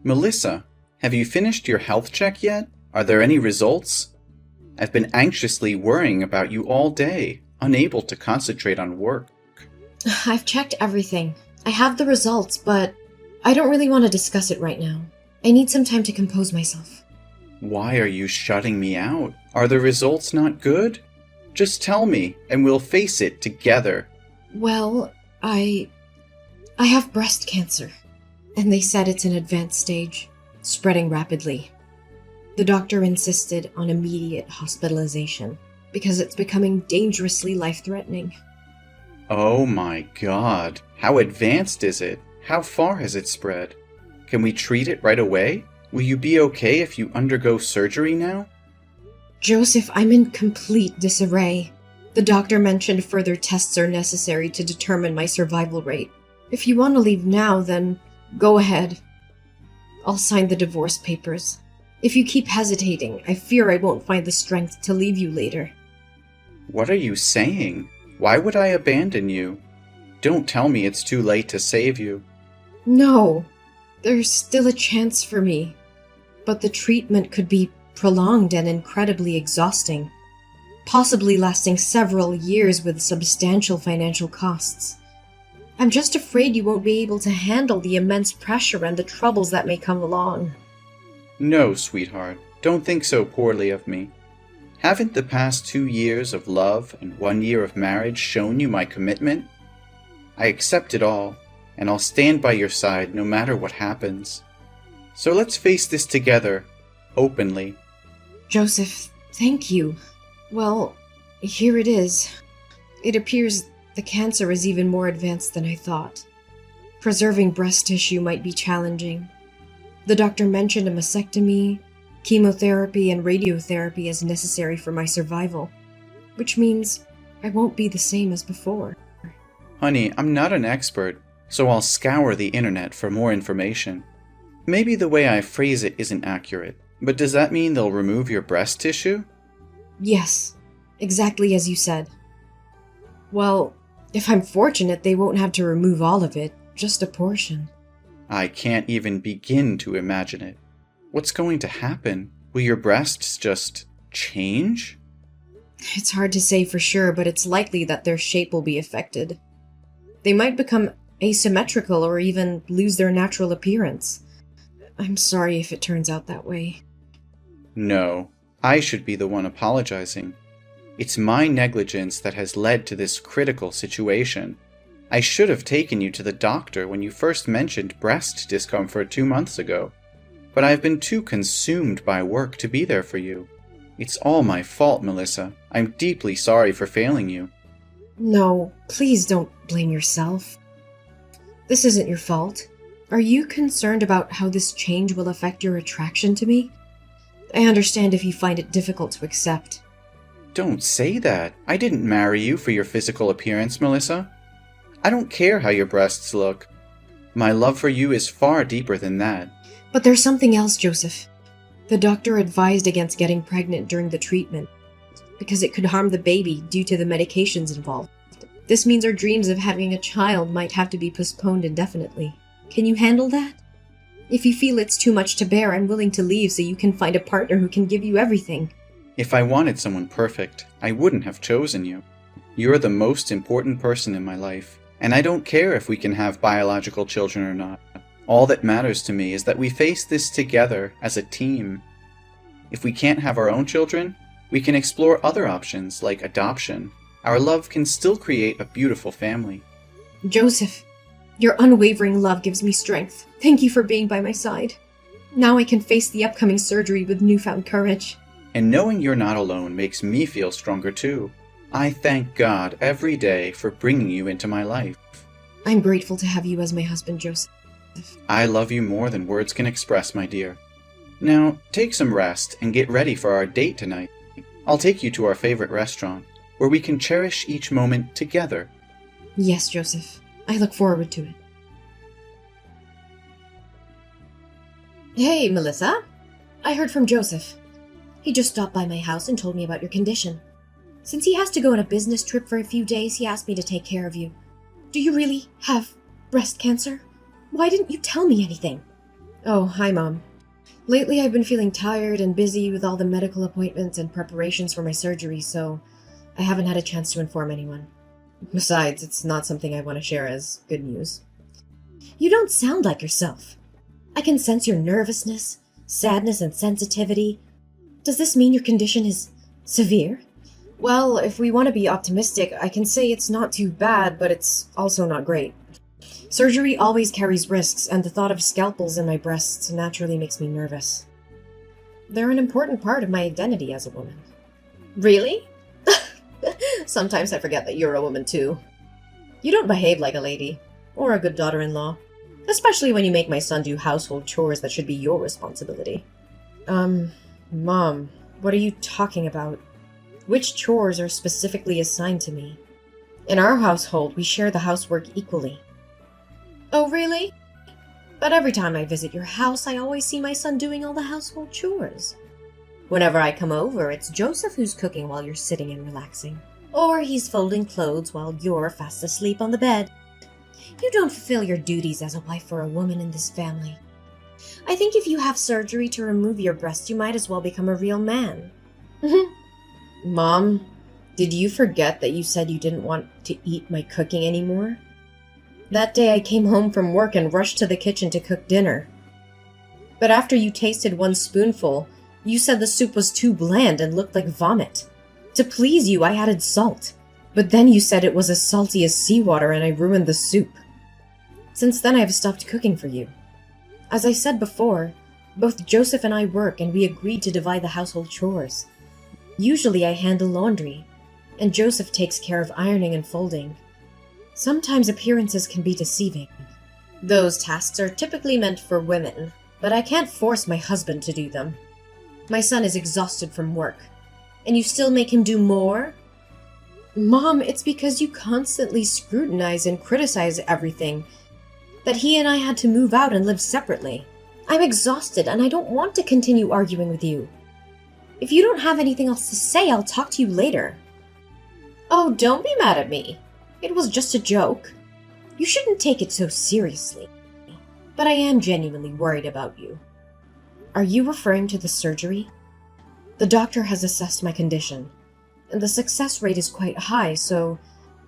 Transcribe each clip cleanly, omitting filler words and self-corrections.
Melissa, have you finished your health check yet? Are there any results? I've been anxiously worrying about you all day, unable to concentrate on work. I've checked everything. I have the results, but I don't really want to discuss it right now. I need some time to compose myself. Why are you shutting me out? Are the results not good? Just tell me, and we'll face it together. Well, I have breast cancer, and they said it's an advanced stage, spreading rapidly. The doctor insisted on immediate hospitalization because it's becoming dangerously life-threatening. Oh my god, how advanced is it? How far has it spread? Can we treat it right away? Will you be okay if you undergo surgery now? Joseph, I'm in complete disarray. The doctor mentioned further tests are necessary to determine my survival rate. If you want to leave now, then go ahead. I'll sign the divorce papers. If you keep hesitating, I fear I won't find the strength to leave you later. What are you saying? Why would I abandon you? Don't tell me it's too late to save you. No, there's still a chance for me. But the treatment could be prolonged and incredibly exhausting, possibly lasting several years with substantial financial costs. I'm just afraid you won't be able to handle the immense pressure and the troubles that may come along. No, sweetheart, don't think so poorly of me. Haven't the past 2 years of love and 1 year of marriage shown you my commitment? I accept it all, and I'll stand by your side no matter what happens. So let's face this together, openly. Joseph, thank you. Well, here it is. It appears the cancer is even more advanced than I thought. Preserving breast tissue might be challenging. The doctor mentioned a mastectomy, chemotherapy, and radiotherapy as necessary for my survival, which means I won't be the same as before. Honey, I'm not an expert, so I'll scour the internet for more information. Maybe the way I phrase it isn't accurate, but does that mean they'll remove your breast tissue? Yes, exactly as you said. Well, if I'm fortunate, they won't have to remove all of it, just a portion. I can't even begin to imagine it. What's going to happen? Will your breasts just change? It's hard to say for sure, but it's likely that their shape will be affected. They might become asymmetrical or even lose their natural appearance. I'm sorry if it turns out that way. No, I should be the one apologizing. It's my negligence that has led to this critical situation. I should have taken you to the doctor when you first mentioned breast discomfort 2 months ago, but I've been too consumed by work to be there for you. It's all my fault, Melissa. I'm deeply sorry for failing you. No, please don't blame yourself. This isn't your fault. Are you concerned about how this change will affect your attraction to me? I understand if you find it difficult to accept. Don't say that. I didn't marry you for your physical appearance, Melissa. I don't care how your breasts look. My love for you is far deeper than that. But there's something else, Joseph. The doctor advised against getting pregnant during the treatment because it could harm the baby due to the medications involved. This means our dreams of having a child might have to be postponed indefinitely. Can you handle that? If you feel it's too much to bear, I'm willing to leave so you can find a partner who can give you everything. If I wanted someone perfect, I wouldn't have chosen you. You're the most important person in my life, and I don't care if we can have biological children or not. All that matters to me is that we face this together as a team. If we can't have our own children, we can explore other options like adoption. Our love can still create a beautiful family. Joseph, your unwavering love gives me strength. Thank you for being by my side. Now I can face the upcoming surgery with newfound courage. And knowing you're not alone makes me feel stronger too. I thank God every day for bringing you into my life. I'm grateful to have you as my husband, Joseph. I love you more than words can express, my dear. Now, take some rest and get ready for our date tonight. I'll take you to our favorite restaurant, where we can cherish each moment together. Yes, Joseph. I look forward to it. Hey, Melissa. I heard from Joseph. He just stopped by my house and told me about your condition. Since he has to go on a business trip for a few days, he asked me to take care of you. Do you really have breast cancer? Why didn't you tell me anything? Oh, hi, Mom. Lately, I've been feeling tired and busy with all the medical appointments and preparations for my surgery, so I haven't had a chance to inform anyone. Besides, it's not something I want to share as good news. You don't sound like yourself. I can sense your nervousness, sadness, and sensitivity. Does this mean your condition is severe? Well, if we want to be optimistic, I can say it's not too bad, but it's also not great. Surgery always carries risks, and the thought of scalpels in my breasts naturally makes me nervous. They're an important part of my identity as a woman. Really? Sometimes I forget that you're a woman too. You don't behave like a lady, or a good daughter-in-law, especially when you make my son do household chores that should be your responsibility. Mom, what are you talking about? Which chores are specifically assigned to me? In our household, we share the housework equally. Oh, really? But every time I visit your house, I always see my son doing all the household chores. Whenever I come over, it's Joseph who's cooking while you're sitting and relaxing. Or he's folding clothes while you're fast asleep on the bed. You don't fulfill your duties as a wife or a woman in this family. I think if you have surgery to remove your breast, you might as well become a real man. Mom, did you forget that you said you didn't want to eat my cooking anymore? That day I came home from work and rushed to the kitchen to cook dinner. But after you tasted one spoonful, you said the soup was too bland and looked like vomit. To please you, I added salt. But then you said it was as salty as seawater and I ruined the soup. Since then, I have stopped cooking for you. As I said before, both Joseph and I work and we agreed to divide the household chores. Usually I handle laundry, and Joseph takes care of ironing and folding. Sometimes appearances can be deceiving. Those tasks are typically meant for women, but I can't force my husband to do them. My son is exhausted from work, and you still make him do more? Mom, it's because you constantly scrutinize and criticize everything that he and I had to move out and live separately. I'm exhausted and I don't want to continue arguing with you. If you don't have anything else to say, I'll talk to you later. Oh, don't be mad at me. It was just a joke. You shouldn't take it so seriously. But I am genuinely worried about you. Are you referring to the surgery? The doctor has assessed my condition, and the success rate is quite high, so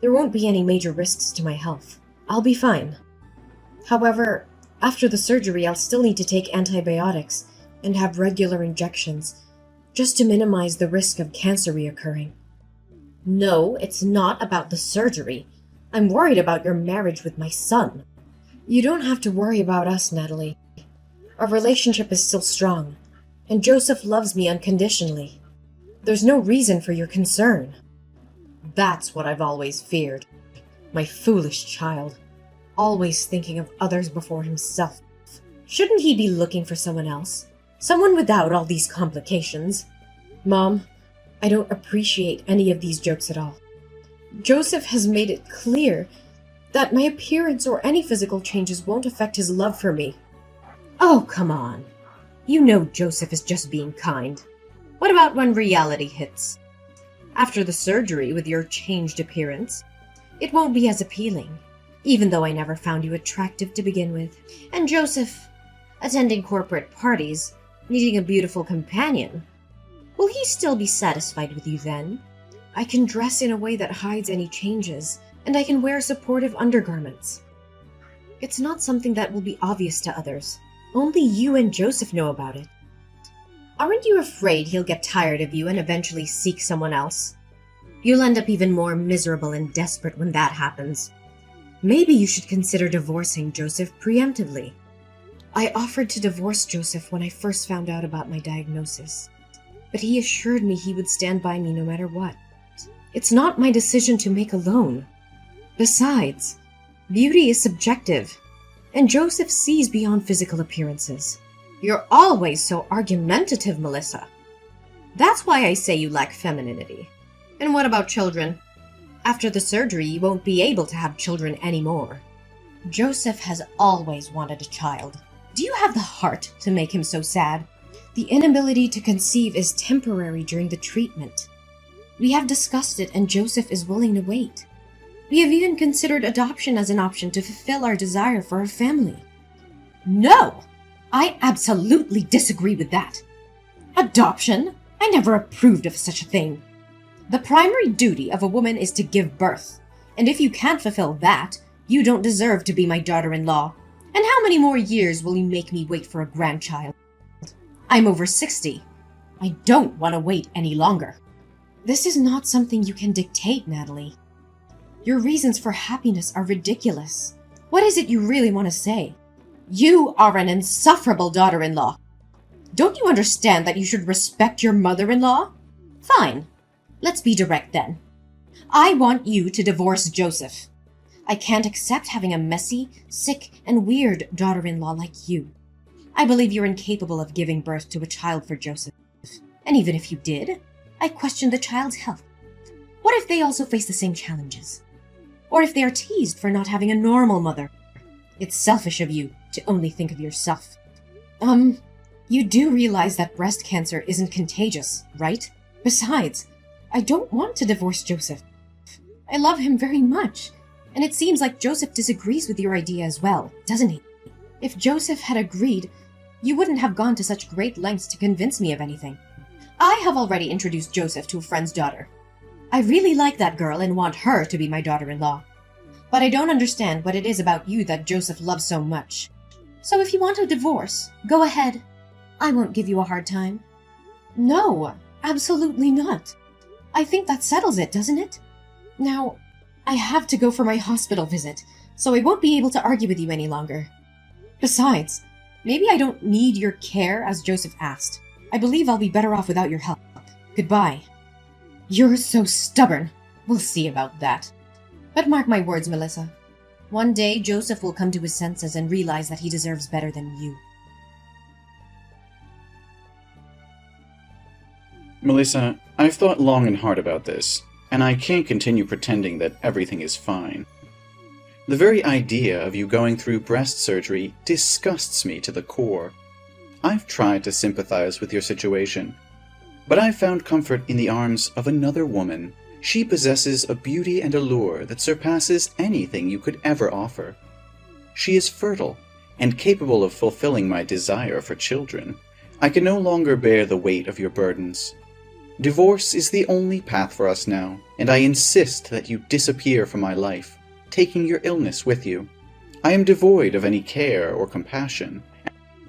there won't be any major risks to my health. I'll be fine. However, after the surgery, I'll still need to take antibiotics and have regular injections, just to minimize the risk of cancer reoccurring. No, it's not about the surgery. I'm worried about your marriage with my son. You don't have to worry about us, Natalie. Our relationship is still strong, and Joseph loves me unconditionally. There's no reason for your concern. That's what I've always feared. My foolish child, always thinking of others before himself. Shouldn't he be looking for someone else? Someone without all these complications? Mom, I don't appreciate any of these jokes at all. Joseph has made it clear that my appearance or any physical changes won't affect his love for me. Oh, come on. You know Joseph is just being kind. What about when reality hits? After the surgery with your changed appearance, it won't be as appealing, even though I never found you attractive to begin with. And Joseph, attending corporate parties, needing a beautiful companion, will he still be satisfied with you then? I can dress in a way that hides any changes, and I can wear supportive undergarments. It's not something that will be obvious to others. Only you and Joseph know about it. Aren't you afraid he'll get tired of you and eventually seek someone else? You'll end up even more miserable and desperate when that happens. Maybe you should consider divorcing Joseph preemptively. I offered to divorce Joseph when I first found out about my diagnosis, but he assured me he would stand by me no matter what. It's not my decision to make alone. Besides, beauty is subjective, and Joseph sees beyond physical appearances. You're always so argumentative, Melissa. That's why I say you lack femininity. And what about children? After the surgery, you won't be able to have children anymore. Joseph has always wanted a child. Do you have the heart to make him so sad? The inability to conceive is temporary during the treatment. We have discussed it, and Joseph is willing to wait. We have even considered adoption as an option to fulfill our desire for a family. No! I absolutely disagree with that. Adoption? I never approved of such a thing. The primary duty of a woman is to give birth, and if you can't fulfill that, you don't deserve to be my daughter-in-law. And how many more years will you make me wait for a grandchild? I'm over 60. I don't want to wait any longer. This is not something you can dictate, Natalie. Your reasons for happiness are ridiculous. What is it you really want to say? You are an insufferable daughter-in-law. Don't you understand that you should respect your mother-in-law? Fine. Let's be direct then. I want you to divorce Joseph. I can't accept having a messy, sick, and weird daughter-in-law like you. I believe you're incapable of giving birth to a child for Joseph. And even if you did, I question the child's health. What if they also face the same challenges? Or if they are teased for not having a normal mother? It's selfish of you to only think of yourself. You do realize that breast cancer isn't contagious, right? Besides, I don't want to divorce Joseph. I love him very much, and it seems like Joseph disagrees with your idea as well, doesn't he? If Joseph had agreed, you wouldn't have gone to such great lengths to convince me of anything. I have already introduced Joseph to a friend's daughter. I really like that girl and want her to be my daughter-in-law. But I don't understand what it is about you that Joseph loves so much. So if you want a divorce, go ahead. I won't give you a hard time. No, absolutely not. I think that settles it, doesn't it? Now, I have to go for my hospital visit, so I won't be able to argue with you any longer. Besides, maybe I don't need your care as Joseph asked. I believe I'll be better off without your help. Goodbye. You're so stubborn. We'll see about that. But mark my words, Melissa. One day, Joseph will come to his senses and realize that he deserves better than you. Melissa, I've thought long and hard about this, and I can't continue pretending that everything is fine. The very idea of you going through breast surgery disgusts me to the core. I've tried to sympathize with your situation, but I've found comfort in the arms of another woman. She possesses a beauty and allure that surpasses anything you could ever offer. She is fertile and capable of fulfilling my desire for children. I can no longer bear the weight of your burdens. Divorce is the only path for us now, and I insist that you disappear from my life, taking your illness with you. I am devoid of any care or compassion,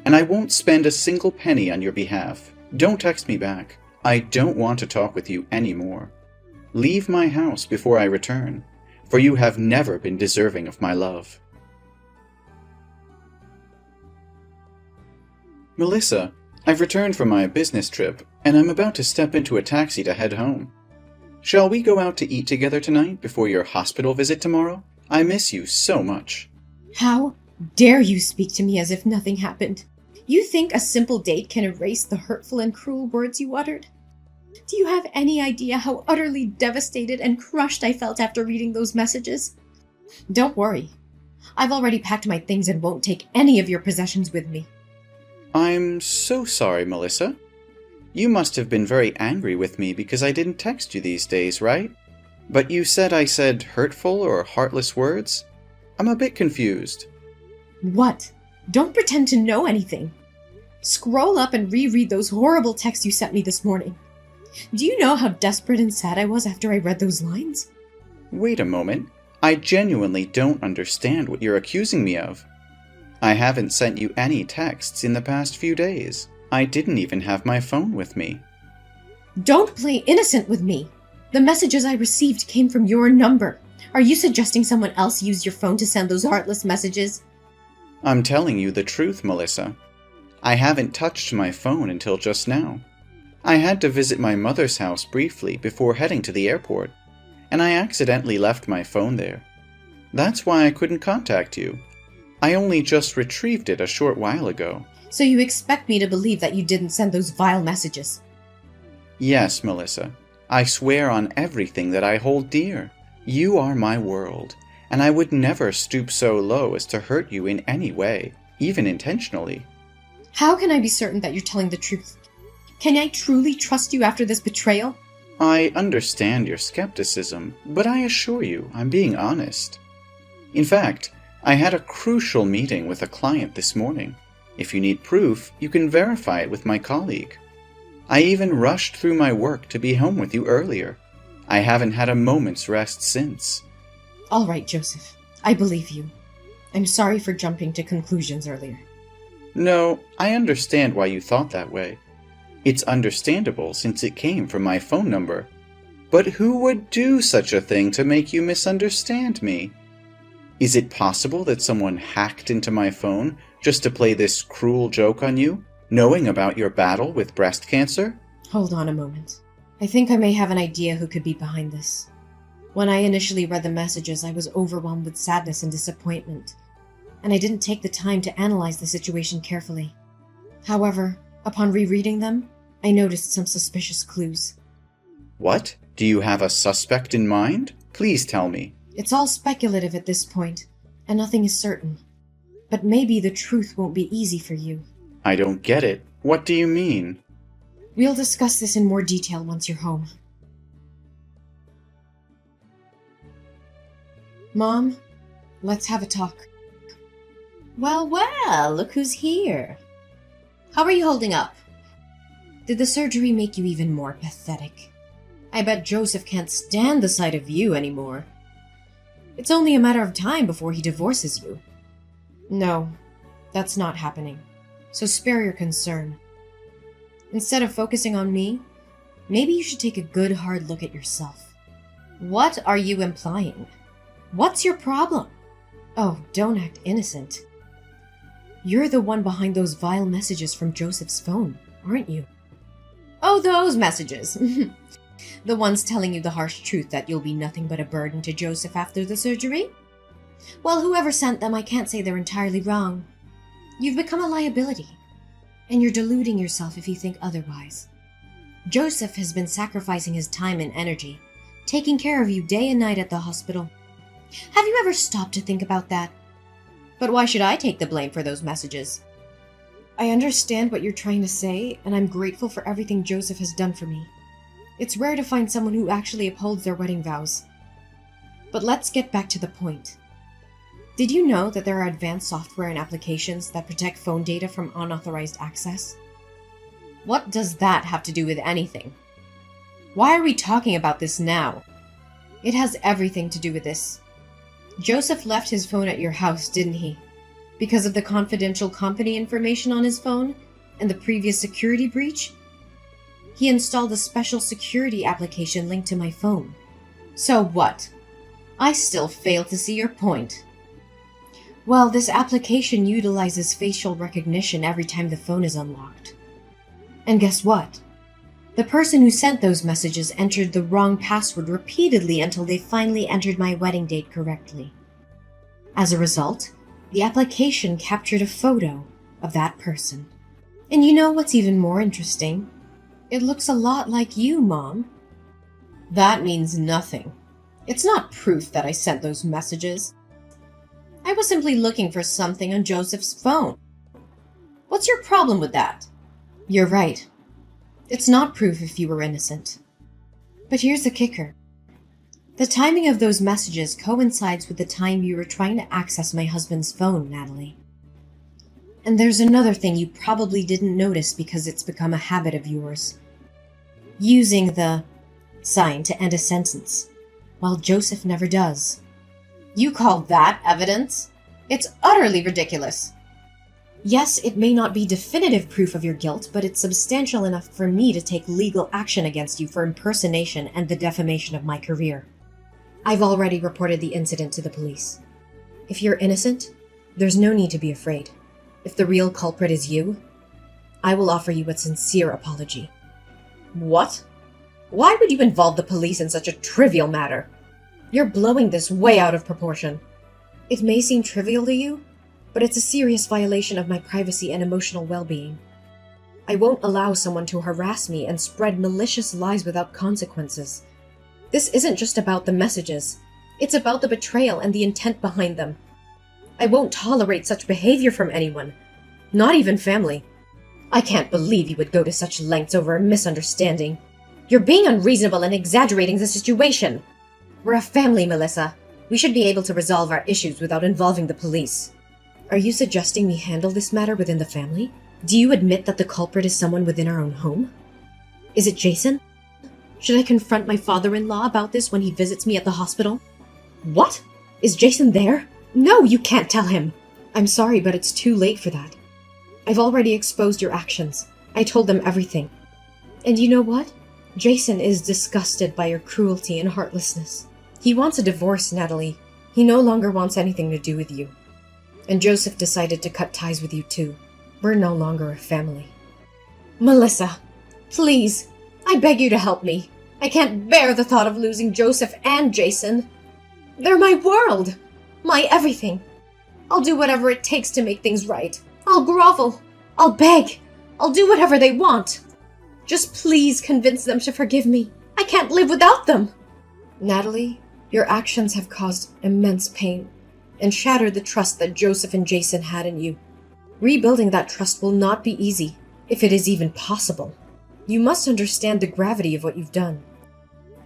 and I won't spend a single penny on your behalf. Don't text me back. I don't want to talk with you anymore. Leave my house before I return, for you have never been deserving of my love. Melissa, I've returned from my business trip, and I'm about to step into a taxi to head home. Shall we go out to eat together tonight before your hospital visit tomorrow? I miss you so much. How dare you speak to me as if nothing happened? You think a simple date can erase the hurtful and cruel words you uttered? Do you have any idea how utterly devastated and crushed I felt after reading those messages? Don't worry. I've already packed my things and won't take any of your possessions with me. I'm so sorry, Melissa. You must have been very angry with me because I didn't text you these days, right? But you said I said hurtful or heartless words? I'm a bit confused. What? Don't pretend to know anything. Scroll up and reread those horrible texts you sent me this morning. Do you know how desperate and sad I was after I read those lines? Wait a moment. I genuinely don't understand what you're accusing me of. I haven't sent you any texts in the past few days. I didn't even have my phone with me. Don't play innocent with me. The messages I received came from your number. Are you suggesting someone else used your phone to send those heartless messages? I'm telling you the truth, Melissa. I haven't touched my phone until just now. I had to visit my mother's house briefly before heading to the airport, and I accidentally left my phone there. That's why I couldn't contact you. I only just retrieved it a short while ago. So you expect me to believe that you didn't send those vile messages? Yes, Melissa. I swear on everything that I hold dear. You are my world, and I would never stoop so low as to hurt you in any way, even intentionally. How can I be certain that you're telling the truth? Can I truly trust you after this betrayal? I understand your skepticism, but I assure you I'm being honest. In fact, I had a crucial meeting with a client this morning. If you need proof, you can verify it with my colleague. I even rushed through my work to be home with you earlier. I haven't had a moment's rest since. All right, Joseph. I believe you. I'm sorry for jumping to conclusions earlier. No, I understand why you thought that way. It's understandable since it came from my phone number. But who would do such a thing to make you misunderstand me? Is it possible that someone hacked into my phone just to play this cruel joke on you, knowing about your battle with breast cancer? Hold on a moment. I think I may have an idea who could be behind this. When I initially read the messages, I was overwhelmed with sadness and disappointment, and I didn't take the time to analyze the situation carefully. However, upon rereading them, I noticed some suspicious clues. What? Do you have a suspect in mind? Please tell me. It's all speculative at this point, and nothing is certain. But maybe the truth won't be easy for you. I don't get it. What do you mean? We'll discuss this in more detail once you're home. Mom, let's have a talk. Well, look who's here. How are you holding up? Did the surgery make you even more pathetic? I bet Joseph can't stand the sight of you anymore. It's only a matter of time before he divorces you. No, that's not happening. So spare your concern. Instead of focusing on me, maybe you should take a good hard look at yourself. What are you implying? What's your problem? Oh, don't act innocent. You're the one behind those vile messages from Joseph's phone, aren't you? Oh, those messages. The ones telling you the harsh truth that you'll be nothing but a burden to Joseph after the surgery? Well, whoever sent them, I can't say they're entirely wrong. You've become a liability. And you're deluding yourself if you think otherwise. Joseph has been sacrificing his time and energy, taking care of you day and night at the hospital. Have you ever stopped to think about that? But why should I take the blame for those messages? I understand what you're trying to say, and I'm grateful for everything Joseph has done for me. It's rare to find someone who actually upholds their wedding vows. But let's get back to the point. Did you know that there are advanced software and applications that protect phone data from unauthorized access? What does that have to do with anything? Why are we talking about this now? It has everything to do with this. Joseph left his phone at your house, didn't he? Because of the confidential company information on his phone and the previous security breach? He installed a special security application linked to my phone. So what? I still fail to see your point. Well, this application utilizes facial recognition every time the phone is unlocked. And guess what? The person who sent those messages entered the wrong password repeatedly until they finally entered my wedding date correctly. As a result, the application captured a photo of that person. And you know what's even more interesting? It looks a lot like you, Mom. That means nothing. It's not proof that I sent those messages. I was simply looking for something on Joseph's phone. What's your problem with that? You're right. It's not proof if you were innocent. But here's the kicker. The timing of those messages coincides with the time you were trying to access my husband's phone, Natalie. And there's another thing you probably didn't notice because it's become a habit of yours. Using the sign to end a sentence, while Joseph never does. You call that evidence? It's utterly ridiculous. Yes, it may not be definitive proof of your guilt, but it's substantial enough for me to take legal action against you for impersonation and the defamation of my career. I've already reported the incident to the police. If you're innocent, there's no need to be afraid. If the real culprit is you, I will offer you a sincere apology. What? Why would you involve the police in such a trivial matter? You're blowing this way out of proportion. It may seem trivial to you, but it's a serious violation of my privacy and emotional well-being. I won't allow someone to harass me and spread malicious lies without consequences. This isn't just about the messages. It's about the betrayal and the intent behind them. I won't tolerate such behavior from anyone, not even family. I can't believe you would go to such lengths over a misunderstanding. You're being unreasonable and exaggerating the situation. We're a family, Melissa. We should be able to resolve our issues without involving the police. Are you suggesting we handle this matter within the family? Do you admit that the culprit is someone within our own home? Is it Jason? Should I confront my father-in-law about this when he visits me at the hospital? What? Is Jason there? No, you can't tell him! I'm sorry, but it's too late for that. I've already exposed your actions. I told them everything. And you know what? Jason is disgusted by your cruelty and heartlessness. He wants a divorce, Natalie. He no longer wants anything to do with you. And Joseph decided to cut ties with you too. We're no longer a family. Melissa, please, I beg you to help me. I can't bear the thought of losing Joseph and Jason. They're my world, my everything. I'll do whatever it takes to make things right. I'll grovel. I'll beg. I'll do whatever they want. Just please convince them to forgive me. I can't live without them. Natalie, your actions have caused immense pain and shattered the trust that Joseph and Jason had in you. Rebuilding that trust will not be easy, if it is even possible. You must understand the gravity of what you've done.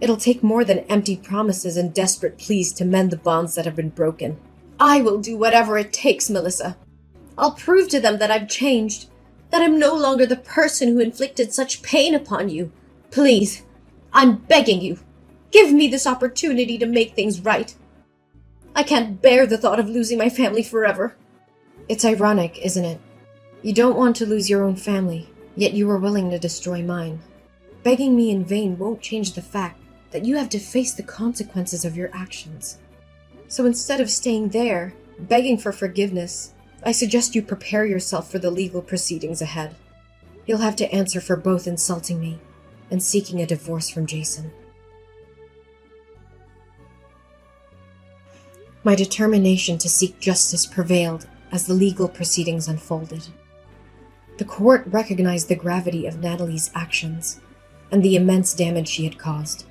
It'll take more than empty promises and desperate pleas to mend the bonds that have been broken. I will do whatever it takes, Melissa. I'll prove to them that I've changed, that I'm no longer the person who inflicted such pain upon you. Please, I'm begging you, give me this opportunity to make things right. I can't bear the thought of losing my family forever. It's ironic, isn't it? You don't want to lose your own family, yet you are willing to destroy mine. Begging me in vain won't change the fact that you have to face the consequences of your actions. So instead of staying there, begging for forgiveness, I suggest you prepare yourself for the legal proceedings ahead. You'll have to answer for both insulting me and seeking a divorce from Jason. My determination to seek justice prevailed as the legal proceedings unfolded. The court recognized the gravity of Natalie's actions and the immense damage she had caused.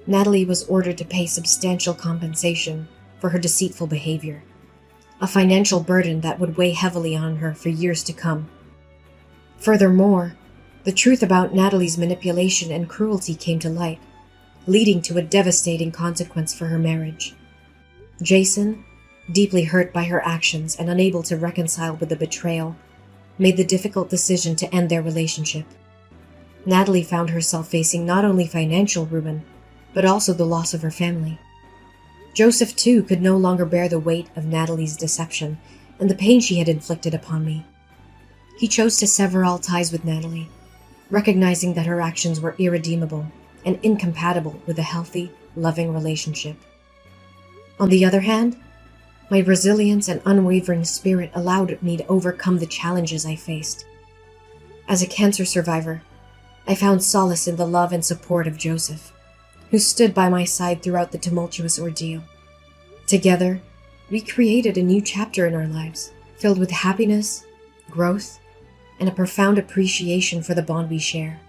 Natalie was ordered to pay substantial compensation for her deceitful behavior, a financial burden that would weigh heavily on her for years to come. Furthermore, the truth about Natalie's manipulation and cruelty came to light, leading to a devastating consequence for her marriage. Jason, deeply hurt by her actions and unable to reconcile with the betrayal, made the difficult decision to end their relationship. Natalie found herself facing not only financial ruin, but also the loss of her family. Joseph, too, could no longer bear the weight of Natalie's deception and the pain she had inflicted upon me. He chose to sever all ties with Natalie, recognizing that her actions were irredeemable and incompatible with a healthy, loving relationship. On the other hand, my resilience and unwavering spirit allowed me to overcome the challenges I faced. As a cancer survivor, I found solace in the love and support of Joseph, who stood by my side throughout the tumultuous ordeal. Together, we created a new chapter in our lives, filled with happiness, growth, and a profound appreciation for the bond we share.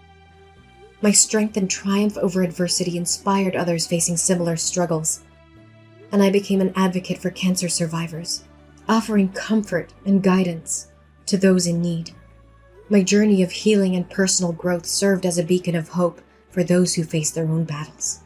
My strength and triumph over adversity inspired others facing similar struggles, and I became an advocate for cancer survivors, offering comfort and guidance to those in need. My journey of healing and personal growth served as a beacon of hope for those who face their own battles.